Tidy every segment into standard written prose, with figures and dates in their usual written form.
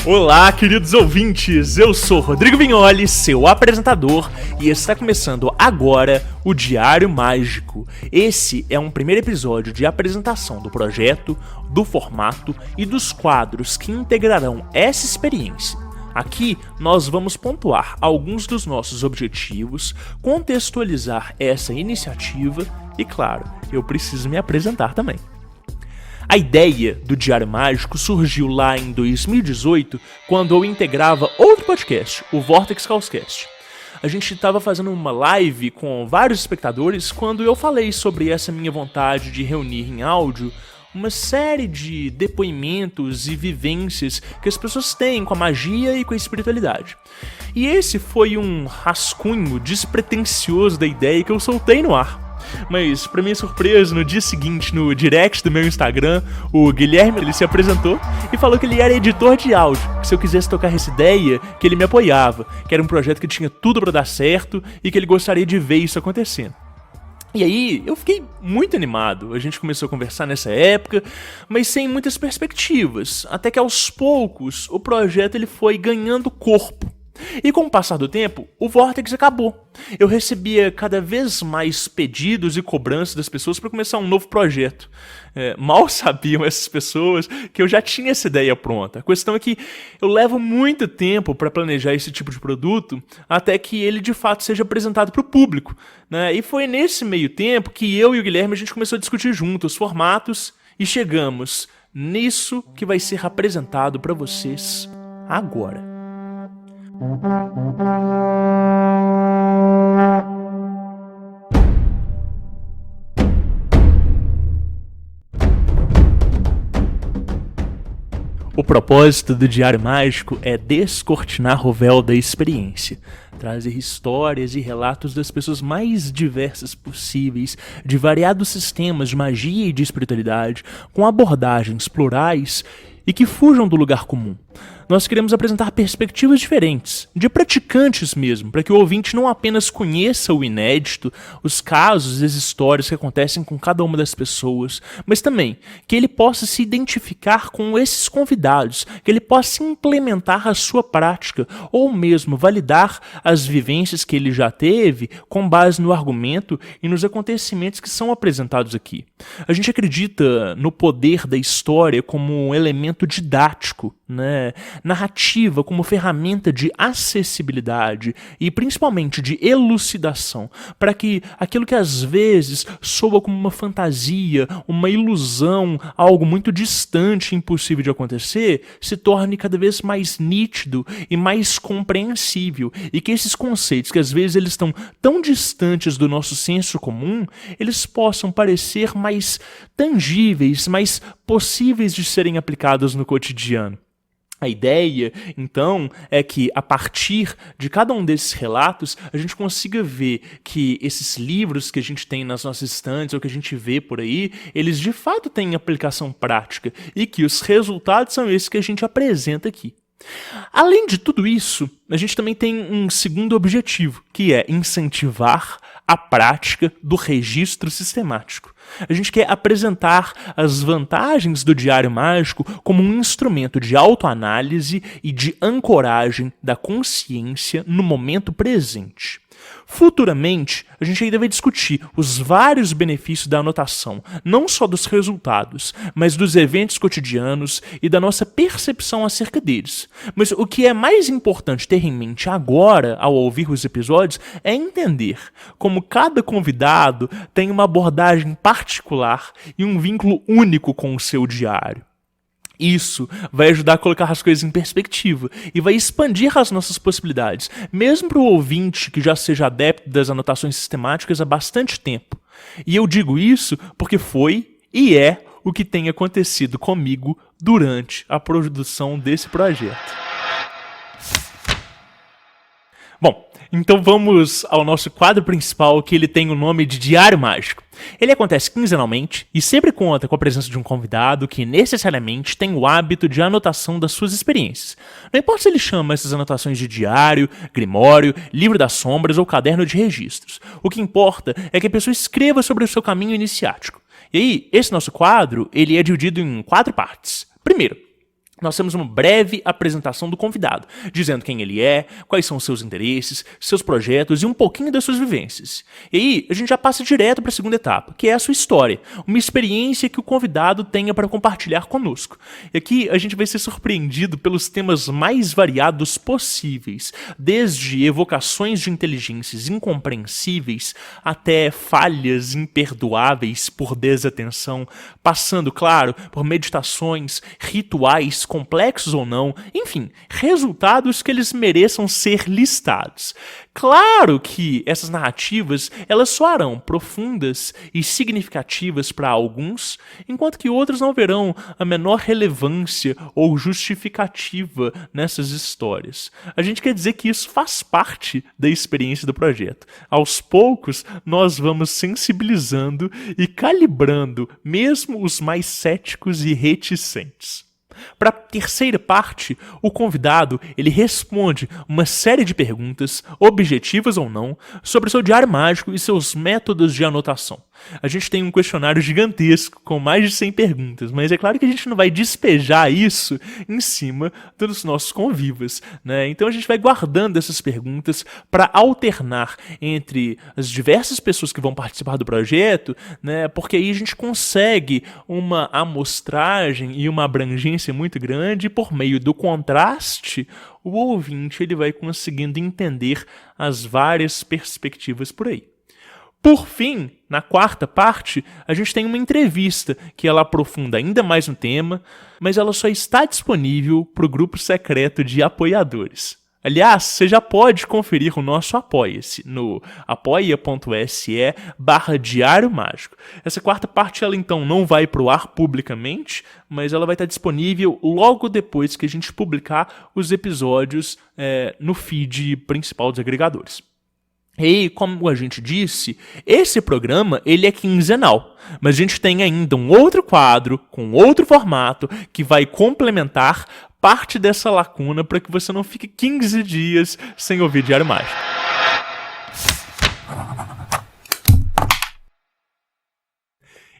Olá, queridos ouvintes, eu sou Rodrigo Vignoli, seu apresentador, e está começando agora o Diário Mágico. Esse é um primeiro episódio de apresentação do projeto, do formato e dos quadros que integrarão essa experiência. Aqui nós vamos pontuar alguns dos nossos objetivos, contextualizar essa iniciativa e, claro, eu preciso me apresentar também. A ideia do Diário Mágico surgiu lá em 2018, quando eu integrava outro podcast, o Vortex Causcast. A gente estava fazendo uma live com vários espectadores quando eu falei sobre essa minha vontade de reunir em áudio uma série de depoimentos e vivências que as pessoas têm com a magia e com a espiritualidade. E esse foi um rascunho despretensioso da ideia que eu soltei no ar. Mas, pra minha surpresa, no dia seguinte, no direct do meu Instagram, o Guilherme ele se apresentou e falou que ele era editor de áudio, que se eu quisesse tocar essa ideia, que ele me apoiava, que era um projeto que tinha tudo pra dar certo e que ele gostaria de ver isso acontecendo. E aí, eu fiquei muito animado, a gente começou a conversar nessa época, mas sem muitas perspectivas, até que aos poucos o projeto ele foi ganhando corpo. E com o passar do tempo, o Vortex acabou. Eu recebia cada vez mais pedidos e cobranças das pessoas para começar um novo projeto. Mal sabiam essas pessoas que eu já tinha essa ideia pronta. A questão é que eu levo muito tempo para planejar esse tipo de produto até que ele de fato seja apresentado para o público, né? E foi nesse meio tempo que eu e o Guilherme a gente começou a discutir juntos os formatos e chegamos nisso que vai ser apresentado para vocês agora. O propósito do Diário Mágico é descortinar o véu da experiência, trazer histórias e relatos das pessoas mais diversas possíveis, de variados sistemas de magia e de espiritualidade, com abordagens plurais e que fujam do lugar comum. Nós queremos apresentar perspectivas diferentes, de praticantes mesmo, para que o ouvinte não apenas conheça o inédito, os casos e as histórias que acontecem com cada uma das pessoas, mas também que ele possa se identificar com esses convidados, que ele possa implementar a sua prática, ou mesmo validar as vivências que ele já teve com base no argumento e nos acontecimentos que são apresentados aqui. A gente acredita no poder da história como um elemento didático, né? Narrativa como ferramenta de acessibilidade e principalmente de elucidação, para que aquilo que às vezes soa como uma fantasia, uma ilusão, algo muito distante e impossível de acontecer, se torne cada vez mais nítido e mais compreensível, e que esses conceitos que às vezes eles estão tão distantes do nosso senso comum, eles possam parecer mais tangíveis, mais possíveis de serem aplicados no cotidiano. A ideia, então, é que a partir de cada um desses relatos, a gente consiga ver que esses livros que a gente tem nas nossas estantes ou que a gente vê por aí, eles de fato têm aplicação prática e que os resultados são esses que a gente apresenta aqui. Além de tudo isso, a gente também tem um segundo objetivo, que é incentivar a prática do registro sistemático. A gente quer apresentar as vantagens do Diário Mágico como um instrumento de autoanálise e de ancoragem da consciência no momento presente. Futuramente, a gente ainda vai discutir os vários benefícios da anotação, não só dos resultados, mas dos eventos cotidianos e da nossa percepção acerca deles. Mas o que é mais importante ter em mente agora, ao ouvir os episódios, é entender como cada convidado tem uma abordagem particular e um vínculo único com o seu diário. Isso vai ajudar a colocar as coisas em perspectiva e vai expandir as nossas possibilidades, mesmo para o ouvinte que já seja adepto das anotações sistemáticas há bastante tempo. E eu digo isso porque foi e é o que tem acontecido comigo durante a produção desse projeto. Bom, então vamos ao nosso quadro principal, que ele tem o nome de Diário Mágico. Ele acontece quinzenalmente e sempre conta com a presença de um convidado que necessariamente tem o hábito de anotação das suas experiências. Não importa se ele chama essas anotações de diário, grimório, livro das sombras ou caderno de registros. O que importa é que a pessoa escreva sobre o seu caminho iniciático. E aí, esse nosso quadro, ele é dividido em 4 partes. Primeiro, nós temos uma breve apresentação do convidado, dizendo quem ele é, quais são os seus interesses, seus projetos e um pouquinho das suas vivências. E aí, a gente já passa direto para a segunda etapa, que é a sua história, uma experiência que o convidado tenha para compartilhar conosco. E aqui a gente vai ser surpreendido pelos temas mais variados possíveis, desde evocações de inteligências incompreensíveis até falhas imperdoáveis por desatenção, passando, claro, por meditações, rituais, complexos ou não, enfim, resultados que eles mereçam ser listados. Claro que essas narrativas, elas soarão profundas e significativas para alguns, enquanto que outros não verão a menor relevância ou justificativa nessas histórias. A gente quer dizer que isso faz parte da experiência do projeto. Aos poucos, nós vamos sensibilizando e calibrando mesmo os mais céticos e reticentes. Para a terceira parte, o convidado ele responde uma série de perguntas, objetivas ou não, sobre seu diário mágico e seus métodos de anotação. A gente tem um questionário gigantesco com mais de 100 perguntas, mas é claro que a gente não vai despejar isso em cima dos nossos convivas, né? Então a gente vai guardando essas perguntas para alternar entre as diversas pessoas que vão participar do projeto, né? Porque aí a gente consegue uma amostragem e uma abrangência muito grande e por meio do contraste, o ouvinte ele vai conseguindo entender as várias perspectivas por aí. Por fim, na quarta parte, a gente tem uma entrevista que ela aprofunda ainda mais no tema, mas ela só está disponível para o grupo secreto de apoiadores. Aliás, você já pode conferir o nosso Apoia-se no apoia.se/Diário Mágico. Essa quarta parte ela então não vai para o ar publicamente, mas ela vai estar disponível logo depois que a gente publicar os episódios no feed principal dos agregadores. E, como a gente disse, esse programa ele é quinzenal, mas a gente tem ainda um outro quadro, com outro formato, que vai complementar parte dessa lacuna para que você não fique 15 dias sem ouvir Diário Mágico.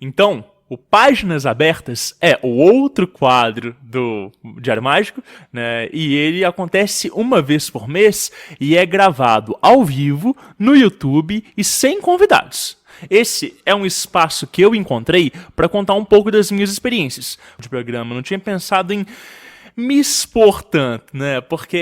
Então, o Páginas Abertas é o outro quadro do Diário Mágico, né? E ele acontece uma vez por mês e é gravado ao vivo no YouTube e sem convidados. Esse é um espaço que eu encontrei para contar um pouco das minhas experiências de programa. Eu não tinha pensado em me expor tanto, né? Porque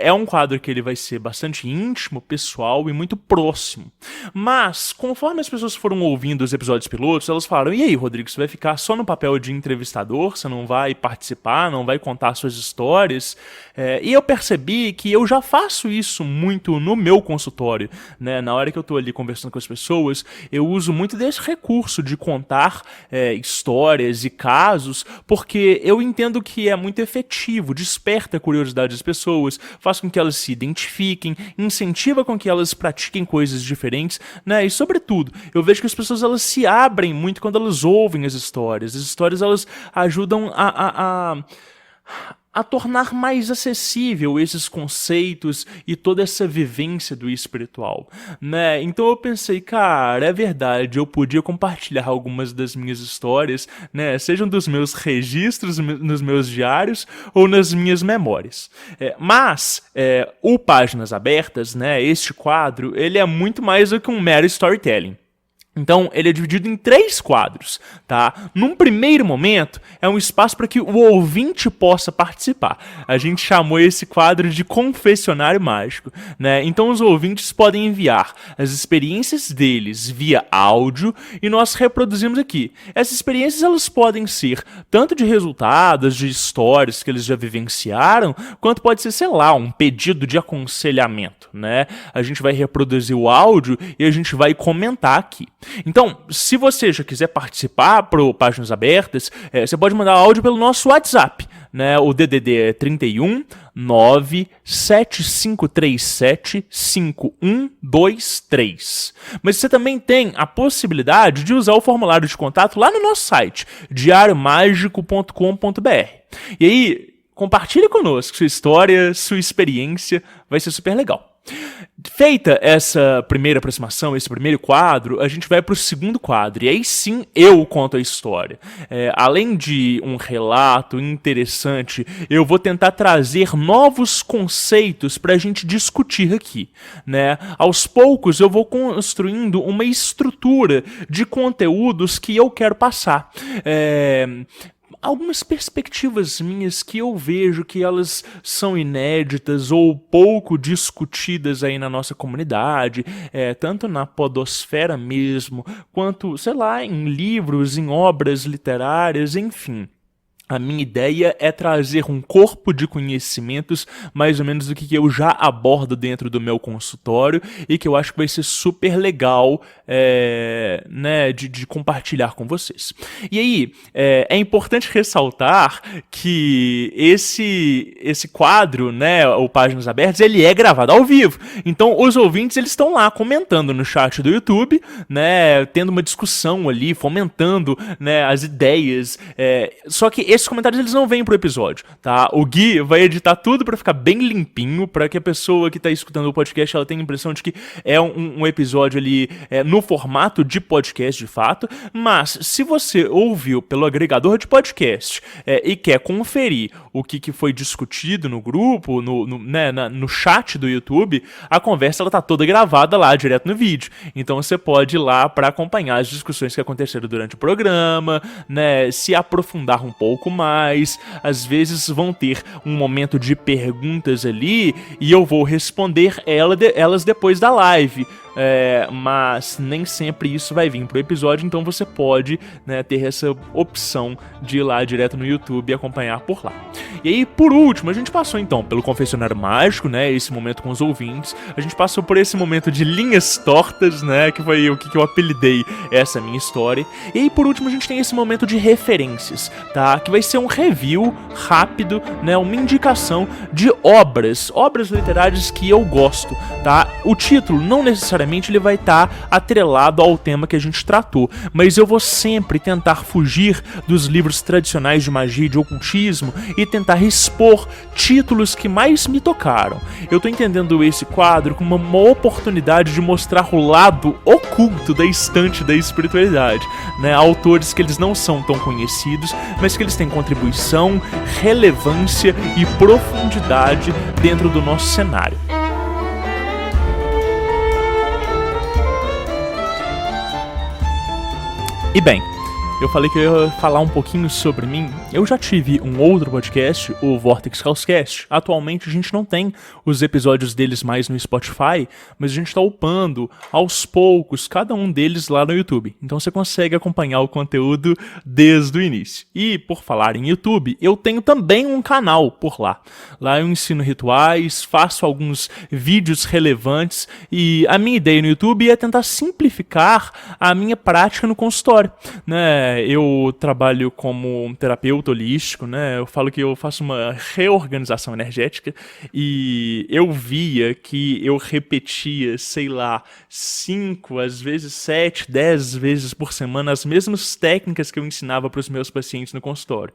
é um quadro que ele vai ser bastante íntimo, pessoal e muito próximo. Mas, conforme as pessoas foram ouvindo os episódios pilotos, elas falaram: e aí, Rodrigo, você vai ficar só no papel de entrevistador? Você não vai participar, não vai contar suas histórias? E eu percebi que eu já faço isso muito no meu consultório, né? Na hora que eu tô ali conversando com as pessoas, eu uso muito desse recurso de contar histórias e casos, porque eu entendo que é muito efetivo, desperta a curiosidade das pessoas, faz com que elas se identifiquem, incentiva com que elas pratiquem coisas diferentes, né? E sobretudo, eu vejo que as pessoas elas se abrem muito quando elas ouvem as histórias. As histórias elas ajudam a tornar mais acessível esses conceitos e toda essa vivência do espiritual, né? Então eu pensei, cara, é verdade, eu podia compartilhar algumas das minhas histórias, né? Sejam dos meus registros, nos meus diários ou nas minhas memórias. Mas o Páginas Abertas, né? Este quadro, ele é muito mais do que um mero storytelling. Então, ele é dividido em 3 quadros, tá? Num primeiro momento, é um espaço para que o ouvinte possa participar. A gente chamou esse quadro de Confessionário Mágico, né? Então, os ouvintes podem enviar as experiências deles via áudio e nós reproduzimos aqui. Essas experiências, elas podem ser tanto de resultados, de histórias que eles já vivenciaram, quanto pode ser, sei lá, um pedido de aconselhamento, né? A gente vai reproduzir o áudio e a gente vai comentar aqui. Então, se você já quiser participar pro Páginas Abertas, você pode mandar áudio pelo nosso WhatsApp, né? O DDD é 31 97537 5123. Mas você também tem a possibilidade de usar o formulário de contato lá no nosso site, diariomagico.com.br. E aí, compartilhe conosco sua história, sua experiência, vai ser super legal. Feita essa primeira aproximação, esse primeiro quadro, a gente vai para o segundo quadro, e aí sim eu conto a história. Além de um relato interessante, eu vou tentar trazer novos conceitos para a gente discutir aqui, né? Aos poucos eu vou construindo uma estrutura de conteúdos que eu quero passar. Algumas perspectivas minhas que eu vejo que elas são inéditas ou pouco discutidas aí na nossa comunidade, tanto na podosfera mesmo, quanto, sei lá, em livros, em obras literárias, enfim. A minha ideia é trazer um corpo de conhecimentos, mais ou menos do que eu já abordo dentro do meu consultório e que eu acho que vai ser super legal né, de compartilhar com vocês. E aí, é importante ressaltar que esse quadro, né, o Páginas Abertas, ele é gravado ao vivo. Então, os ouvintes eles estão lá comentando no chat do YouTube, né, tendo uma discussão ali, fomentando, né, as ideias. Só que esses comentários eles não vêm pro episódio, tá? O Gui vai editar tudo pra ficar bem limpinho, pra que a pessoa que tá escutando o podcast ela tenha a impressão de que é um episódio ali no formato de podcast de fato, mas se você ouviu pelo agregador de podcast e quer conferir o que foi discutido no grupo, no chat do YouTube, a conversa ela tá toda gravada lá, direto no vídeo. Então você pode ir lá pra acompanhar as discussões que aconteceram durante o programa, né, se aprofundar um pouco mais, às vezes vão ter um momento de perguntas ali e eu vou responder elas depois da live. Mas nem sempre isso vai vir pro episódio, então você pode, né, ter essa opção de ir lá direto no YouTube e acompanhar por lá. E aí, por último, a gente passou então pelo Confessionário Mágico, né, esse momento com os ouvintes, a gente passou por esse momento de linhas tortas, né, que foi o que eu apelidei essa minha história, e aí por último a gente tem esse momento de referências, tá, que vai ser um review rápido, né, uma indicação de obras literárias que eu gosto, tá, o título não necessariamente ele vai estar atrelado ao tema que a gente tratou, mas eu vou sempre tentar fugir dos livros tradicionais de magia e de ocultismo e tentar expor títulos que mais me tocaram. Eu tô entendendo esse quadro como uma oportunidade de mostrar o lado oculto da estante da espiritualidade, né? Autores que eles não são tão conhecidos, mas que eles têm contribuição, relevância e profundidade dentro do nosso cenário. E bem, eu falei que eu ia falar um pouquinho sobre mim. Eu já tive um outro podcast, o Vortex Caoscast. Atualmente a gente não tem os episódios deles mais no Spotify, mas a gente está upando aos poucos cada um deles lá no YouTube. Então você consegue acompanhar o conteúdo desde o início. E por falar em YouTube, eu tenho também um canal por lá. Lá eu ensino rituais, faço alguns vídeos relevantes e a minha ideia no YouTube é tentar simplificar a minha prática no consultório, né? Eu trabalho como um terapeuta holístico, né? Eu falo que eu faço uma reorganização energética e eu via que eu repetia, sei lá, 5, às vezes 7, 10 vezes por semana as mesmas técnicas que eu ensinava para os meus pacientes no consultório.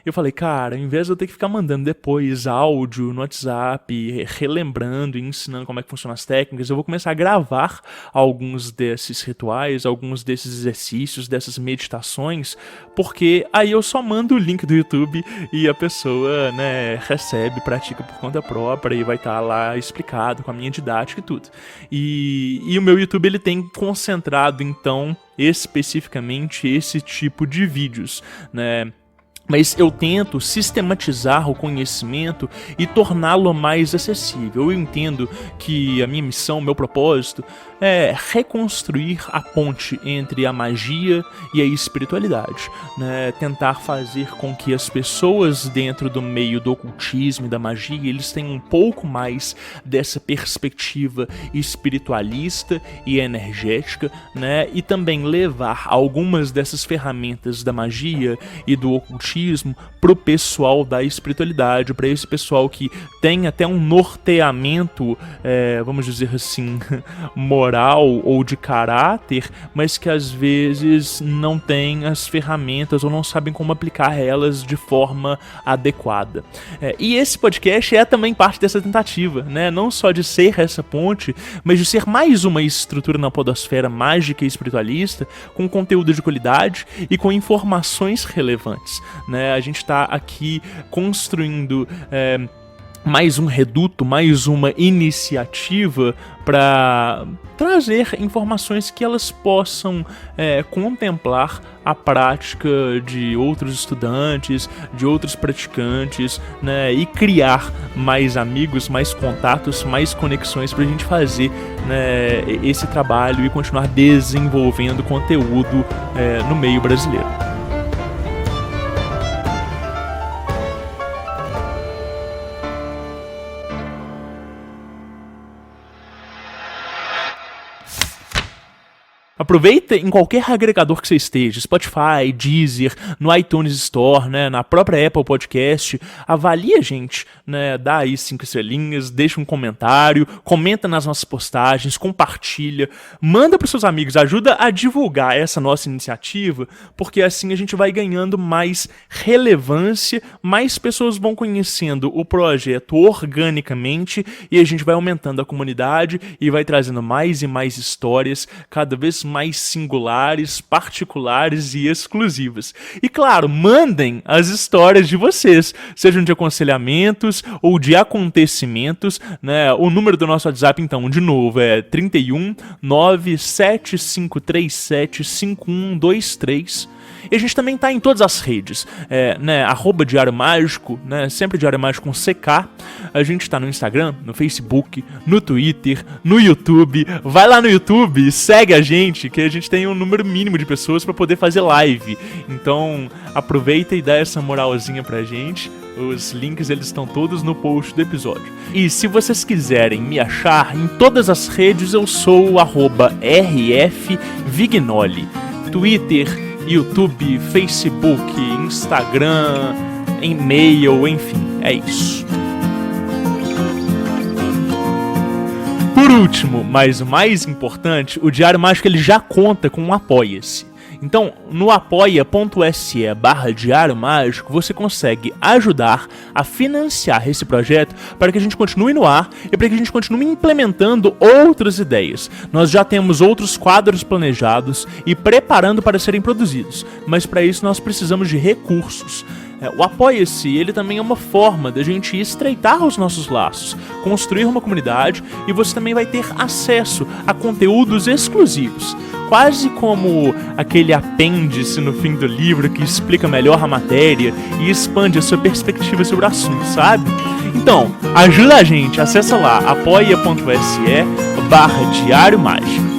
Eu falei, cara, ao invés de eu ter que ficar mandando depois áudio no WhatsApp, relembrando e ensinando como é que funcionam as técnicas, eu vou começar a gravar alguns desses rituais, alguns desses exercícios, dessas meditações, porque aí eu só mando o link do YouTube e a pessoa, né, recebe, pratica por conta própria e vai estar lá explicado com a minha didática e tudo. E o meu YouTube, ele tem concentrado, então, especificamente esse tipo de vídeos, né? Mas eu tento sistematizar o conhecimento e torná-lo mais acessível. Eu entendo que a minha missão, o meu propósito é reconstruir a ponte entre a magia e a espiritualidade, né? Tentar fazer com que as pessoas dentro do meio do ocultismo e da magia, eles tenham um pouco mais dessa perspectiva espiritualista e energética, né? E também levar algumas dessas ferramentas da magia e do ocultismo ineditismo pro pessoal da espiritualidade, para esse pessoal que tem até um norteamento, vamos dizer assim, moral ou de caráter, mas que às vezes não tem as ferramentas ou não sabem como aplicar elas de forma adequada. E esse podcast é também parte dessa tentativa, né? Não só de ser essa ponte, mas de ser mais uma estrutura na podosfera mágica e espiritualista, com conteúdo de qualidade e com informações relevantes, né? A gente está aqui construindo mais um reduto, mais uma iniciativa para trazer informações que elas possam contemplar a prática de outros estudantes, de outros praticantes, né, e criar mais amigos, mais contatos, mais conexões para a gente fazer, né, esse trabalho e continuar desenvolvendo conteúdo no meio brasileiro. Aproveita em qualquer agregador que você esteja, Spotify, Deezer, no iTunes Store, né, na própria Apple Podcast, avalia a gente, né, dá aí 5 estrelinhas, deixa um comentário, comenta nas nossas postagens, compartilha, manda para os seus amigos, ajuda a divulgar essa nossa iniciativa, porque assim a gente vai ganhando mais relevância, mais pessoas vão conhecendo o projeto organicamente e a gente vai aumentando a comunidade e vai trazendo mais e mais histórias, cada vez mais singulares, particulares e exclusivas. E claro, mandem as histórias de vocês, sejam de aconselhamentos ou de acontecimentos, né? O número do nosso WhatsApp, então, de novo, é 31 97537 5123. E a gente também tá em todas as redes, né, @Diário Mágico, né, sempre Diário Mágico com CK. A gente tá no Instagram, no Facebook, no Twitter, no YouTube. Vai lá no YouTube, segue a gente, que a gente tem um número mínimo de pessoas para poder fazer live. Então, aproveita e dá essa moralzinha pra gente. Os links, eles estão todos no post do episódio. E se vocês quiserem me achar, em todas as redes eu sou o @RFVignoli. Twitter, YouTube, Facebook, Instagram, e-mail, enfim, é isso. Por último, mas o mais importante, o Diário Mágico ele já conta com um Apoia-se. Então, no apoia.se/Diário Mágico, você consegue ajudar a financiar esse projeto para que a gente continue no ar e para que a gente continue implementando outras ideias. Nós já temos outros quadros planejados e preparando para serem produzidos, mas para isso nós precisamos de recursos. O Apoia-se, ele também é uma forma da gente estreitar os nossos laços, construir uma comunidade e você também vai ter acesso a conteúdos exclusivos. Quase como aquele apêndice no fim do livro que explica melhor a matéria e expande a sua perspectiva sobre o assunto, sabe? Então, ajuda a gente, acessa lá apoia.se/Diário Mágico.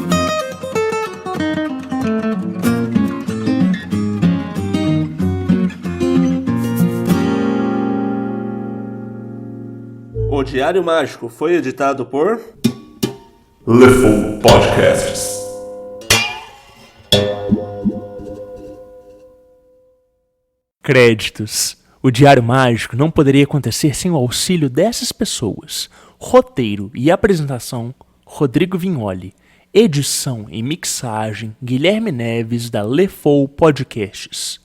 O Diário Mágico foi editado por LeFou Podcasts. Créditos. O Diário Mágico não poderia acontecer sem o auxílio dessas pessoas. Roteiro e apresentação, Rodrigo Vignoli. Edição e mixagem, Guilherme Neves, da LeFou Podcasts.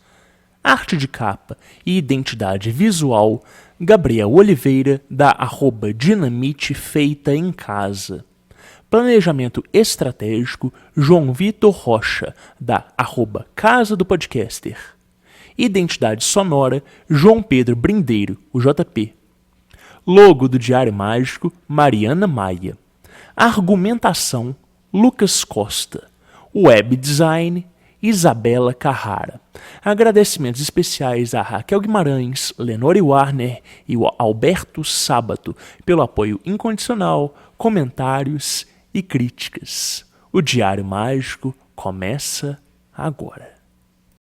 Arte de capa e identidade visual, Gabriel Oliveira, da @Dinamite Feita em Casa. Planejamento estratégico, João Vitor Rocha, da @Casa do Podcaster. Identidade sonora, João Pedro Brindeiro, o JP. Logo do Diário Mágico, Mariana Maia. Argumentação, Lucas Costa. Web Design, Isabela Carrara. Agradecimentos especiais a Raquel Guimarães, Lenore Warner e o Alberto Sábato pelo apoio incondicional, comentários e críticas. O Diário Mágico começa agora.